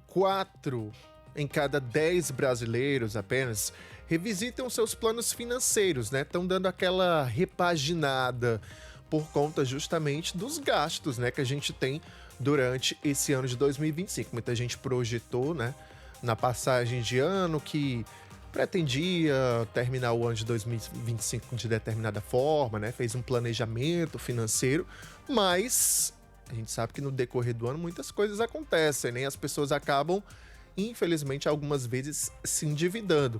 4 em cada 10 brasileiros apenas revisitam seus planos financeiros, né? Estão dando aquela repaginada por conta justamente dos gastos, né, que a gente tem durante esse ano de 2025. Muita gente projetou, né, na passagem de ano que pretendia terminar o ano de 2025 de determinada forma, né? Fez um planejamento financeiro, mas a gente sabe que no decorrer do ano muitas coisas acontecem, né? As pessoas acabam, infelizmente, algumas vezes se endividando.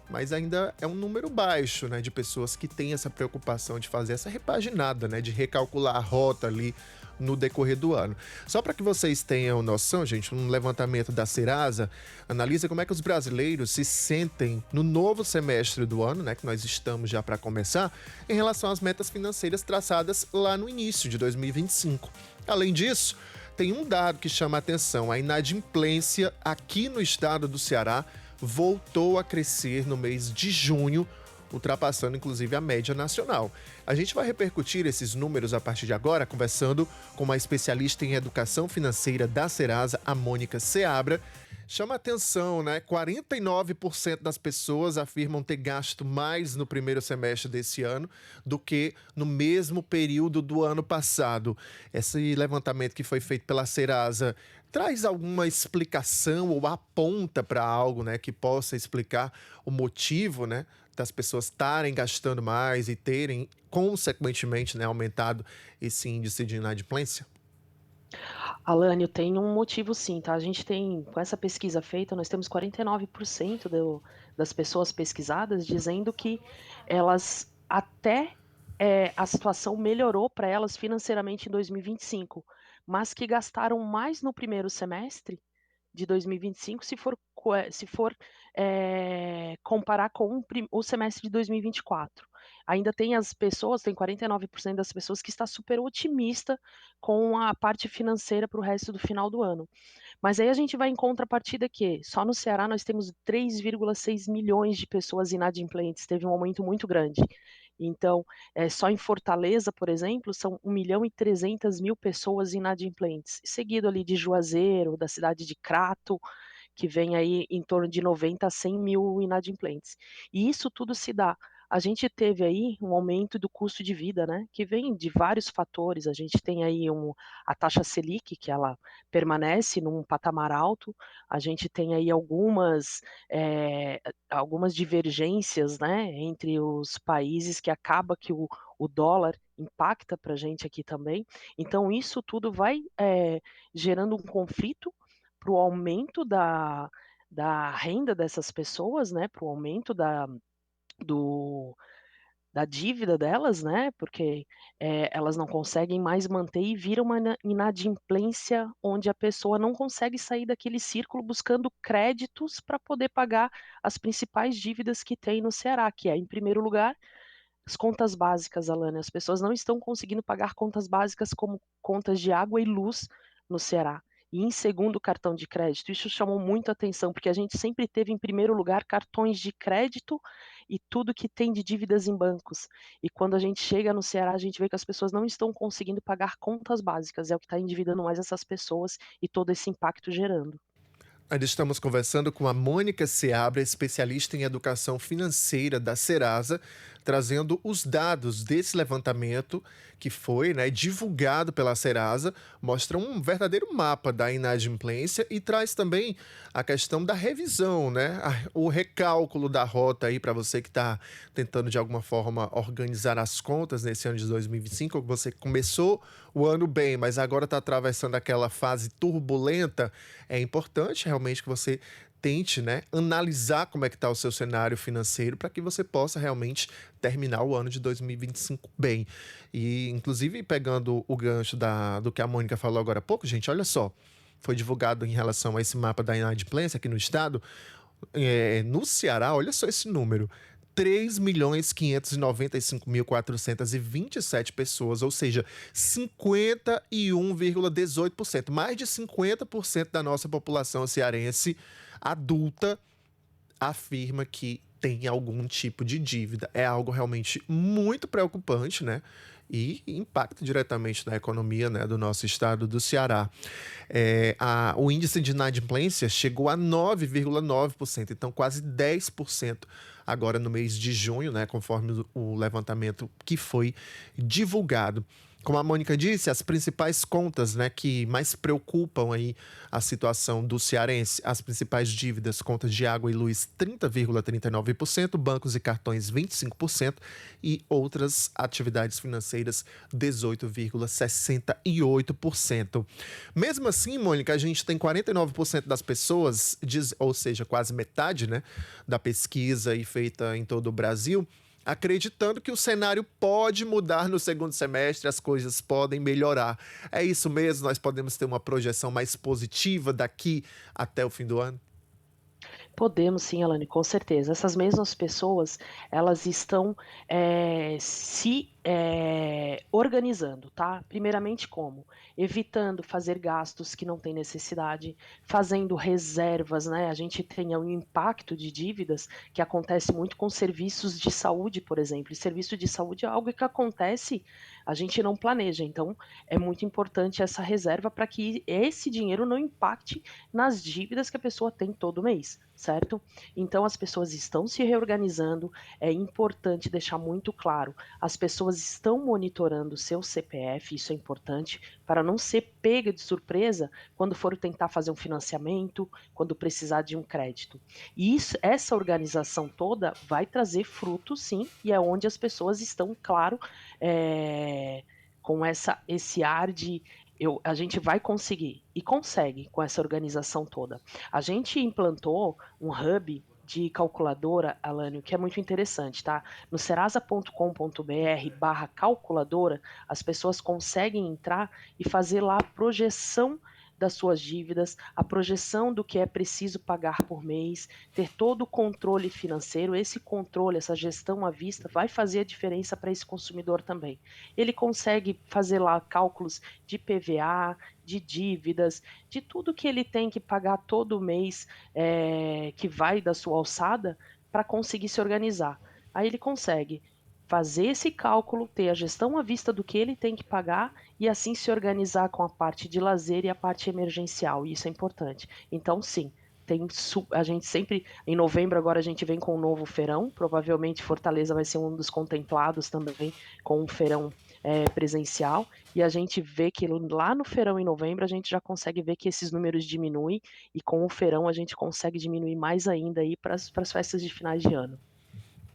Mas ainda é um número baixo, né, de pessoas que têm essa preocupação de fazer essa repaginada, né, de recalcular a rota ali no decorrer do ano. Só para que vocês tenham noção, gente, um levantamento da Serasa analisa como é que os brasileiros se sentem no novo semestre do ano, né, que nós estamos já para começar, em relação às metas financeiras traçadas lá no início de 2025. Além disso, tem um dado que chama a atenção: a inadimplência aqui no estado do Ceará voltou a crescer no mês de junho, ultrapassando inclusive a média nacional. A gente vai repercutir esses números a partir de agora, conversando com uma especialista em educação financeira da Serasa, a Mônica Seabra. Chama atenção, né? 49% das pessoas afirmam ter gasto mais no primeiro semestre desse ano do que no mesmo período do ano passado. Esse levantamento que foi feito pela Serasa traz alguma explicação ou aponta para algo, né, que possa explicar o motivo, né, das pessoas estarem gastando mais e terem, consequentemente, né, aumentado esse índice de inadimplência? Alane, tem um motivo sim, tá? A gente tem, com essa pesquisa feita, nós temos 49% das pessoas pesquisadas dizendo que elas até a situação melhorou para elas financeiramente em 2025, mas que gastaram mais no primeiro semestre de 2025 se for comparar com o semestre de 2024. Ainda tem as pessoas, tem 49% das pessoas que está super otimista com a parte financeira para o resto do final do ano. Mas aí a gente vai em contrapartida que só no Ceará nós temos 3,6 milhões de pessoas inadimplentes, teve um aumento muito grande. Então, só em Fortaleza, por exemplo, são 1.300.000 pessoas inadimplentes, seguido ali de Juazeiro, da cidade de Crato, que vem aí em torno de 90 a 100 mil inadimplentes. E isso tudo se dá. A gente teve aí um aumento do custo de vida, né, que vem de vários fatores. A gente tem aí a taxa Selic, que ela permanece num patamar alto. A gente tem aí algumas divergências, né, entre os países que acaba que o dólar impacta para a gente aqui também. Então isso tudo vai gerando um conflito para o aumento da renda dessas pessoas, né, para o aumento do, da dívida delas, né, porque elas não conseguem mais manter e vira uma inadimplência onde a pessoa não consegue sair daquele círculo buscando créditos para poder pagar as principais dívidas que tem no Ceará, que é, em primeiro lugar, as contas básicas, Alana. As pessoas não estão conseguindo pagar contas básicas como contas de água e luz no Ceará. E em segundo, cartão de crédito. Isso chamou muito atenção, porque a gente sempre teve em primeiro lugar cartões de crédito e tudo que tem de dívidas em bancos. E quando a gente chega no Ceará, a gente vê que as pessoas não estão conseguindo pagar contas básicas. É o que está endividando mais essas pessoas e todo esse impacto gerando. Ainda estamos conversando com a Mônica Seabra, especialista em educação financeira da Serasa, trazendo os dados desse levantamento que foi, né, divulgado pela Serasa, mostra um verdadeiro mapa da inadimplência e traz também a questão da revisão, né, o recálculo da rota aí para você que está tentando de alguma forma organizar as contas nesse ano de 2025. Você começou o ano bem, mas agora está atravessando aquela fase turbulenta. É importante realmente que você tente, né, analisar como é que está o seu cenário financeiro para que você possa realmente terminar o ano de 2025 bem. E, inclusive, pegando o gancho do que a Mônica falou agora há pouco, gente, olha só, foi divulgado em relação a esse mapa da inadimplência aqui no estado, no Ceará, olha só esse número: 3.595.427 pessoas, ou seja, 51,18%. Mais de 50% da nossa população cearense adulta afirma que tem algum tipo de dívida. É algo realmente muito preocupante, né? e impacta diretamente na economia, né, do nosso estado do Ceará. O índice de inadimplência chegou a 9,9%, então quase 10% agora no mês de junho, né, conforme o levantamento que foi divulgado. Como a Mônica disse, as principais contas, né, que mais preocupam aí a situação do cearense, as principais dívidas, contas de água e luz 30,39%, bancos e cartões 25% e outras atividades financeiras 18,68%. Mesmo assim, Mônica, a gente tem 49% das pessoas, ou seja, quase metade, né, da pesquisa aí feita em todo o Brasil, acreditando que o cenário pode mudar no segundo semestre, as coisas podem melhorar. É isso mesmo? Nós podemos ter uma projeção mais positiva daqui até o fim do ano? Podemos sim, Alane, com certeza. Essas mesmas pessoas, elas estão, organizando, tá. Primeiramente como? Evitando fazer gastos que não têm necessidade, fazendo reservas, né, a gente tem um impacto de dívidas que acontece muito com serviços de saúde, por exemplo, e serviço de saúde é algo que acontece, a gente não planeja, então é muito importante essa reserva para que esse dinheiro não impacte nas dívidas que a pessoa tem todo mês, certo? Então as pessoas estão se reorganizando, é importante deixar muito claro, as pessoas estão monitorando o seu CPF, isso é importante, para não ser pega de surpresa quando for tentar fazer um financiamento, quando precisar de um crédito. E essa organização toda vai trazer frutos sim, e é onde as pessoas estão, claro, com esse ar de a gente vai conseguir, e consegue com essa organização toda. A gente implantou um hub de calculadora, Alânio, que é muito interessante, tá? No serasa.com.br/calculadora, as pessoas conseguem entrar e fazer lá a projeção das suas dívidas, a projeção do que é preciso pagar por mês, ter todo o controle financeiro. Esse controle, essa gestão à vista vai fazer a diferença para esse consumidor também. Ele consegue fazer lá cálculos de PVA, de dívidas, de tudo que ele tem que pagar todo mês, que vai da sua alçada, para conseguir se organizar. Aí ele consegue fazer esse cálculo, ter a gestão à vista do que ele tem que pagar e assim se organizar com a parte de lazer e a parte emergencial, e isso é importante. Então sim, a gente sempre em novembro agora a gente vem com um novo feirão, provavelmente Fortaleza vai ser um dos contemplados também com um feirão, presencial, e a gente vê que lá no feirão em novembro a gente já consegue ver que esses números diminuem, e com o feirão a gente consegue diminuir mais ainda aí para as festas de finais de ano.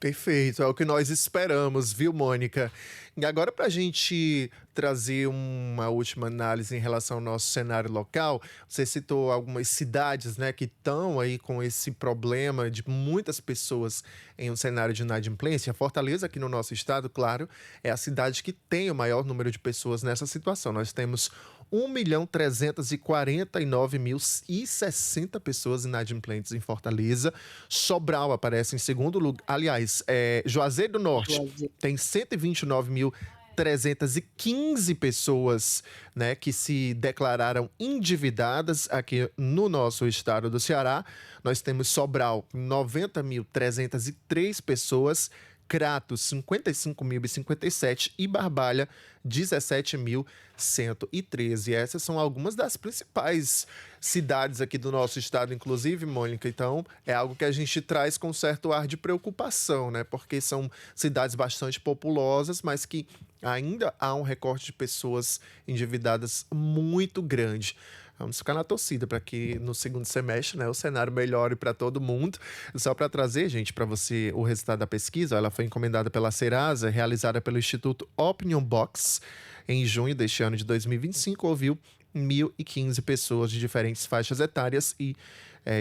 Perfeito, é o que nós esperamos, viu, Mônica? E agora, para a gente trazer uma última análise em relação ao nosso cenário local, você citou algumas cidades, né, que estão aí com esse problema de muitas pessoas em um cenário de inadimplência. Fortaleza, aqui no nosso estado, claro, é a cidade que tem o maior número de pessoas nessa situação. Nós temos 1.349.060 pessoas inadimplentes em Fortaleza. Sobral aparece em segundo lugar. Aliás, Juazeiro do Norte Juazeiro. tem 129.315 pessoas, né, que se declararam endividadas aqui no nosso estado do Ceará. Nós temos Sobral, 90.303 pessoas. Cratos, 55.057 e Barbalha, 17.113. Essas são algumas das principais cidades aqui do nosso estado, inclusive, Mônica. Então, é algo que a gente traz com certo ar de preocupação, né? Porque são cidades bastante populosas, mas que ainda há um recorte de pessoas endividadas muito grande. Vamos ficar na torcida para que no segundo semestre, né, o cenário melhore para todo mundo. Só para trazer, gente, para você o resultado da pesquisa, ela foi encomendada pela Serasa, realizada pelo Instituto Opinion Box em junho deste ano de 2025, ouviu 1.015 pessoas de diferentes faixas etárias e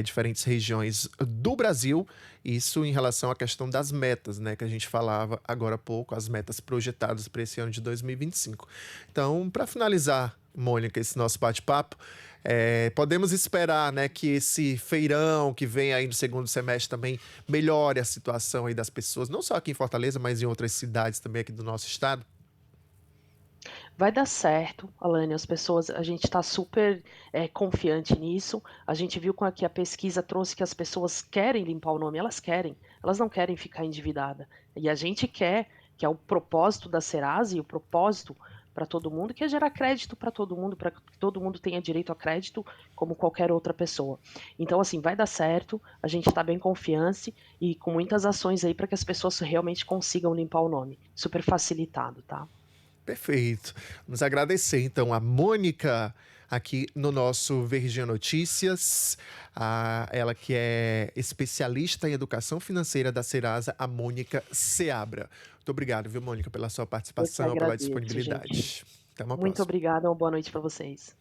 diferentes regiões do Brasil. Isso em relação à questão das metas, né, que a gente falava agora há pouco, as metas projetadas para esse ano de 2025. Então, para finalizar, Mônica, esse nosso bate-papo, podemos esperar, né, que esse feirão que vem aí no segundo semestre também melhore a situação aí das pessoas, não só aqui em Fortaleza, mas em outras cidades também aqui do nosso estado? Vai dar certo, Alane, as pessoas a gente está super, confiante nisso. A gente viu com a que a pesquisa trouxe que as pessoas querem limpar o nome, elas querem, elas não querem ficar endividada. E a gente quer que é o propósito da Serasa e o propósito para todo mundo, que é gerar crédito para todo mundo, para que todo mundo tenha direito a crédito como qualquer outra pessoa. Então, assim, vai dar certo, a gente está bem confiante e com muitas ações aí para que as pessoas realmente consigam limpar o nome. Super facilitado, tá? Perfeito. Vamos agradecer então a Mônica aqui no nosso Verdinha Notícias, ela que é especialista em educação financeira da Serasa, a Mônica Seabra. Muito obrigado, viu, Mônica, pela sua Eu que participação, pela agradeço, gente. disponibilidade. Até uma Muito próxima. obrigada, uma boa noite para vocês.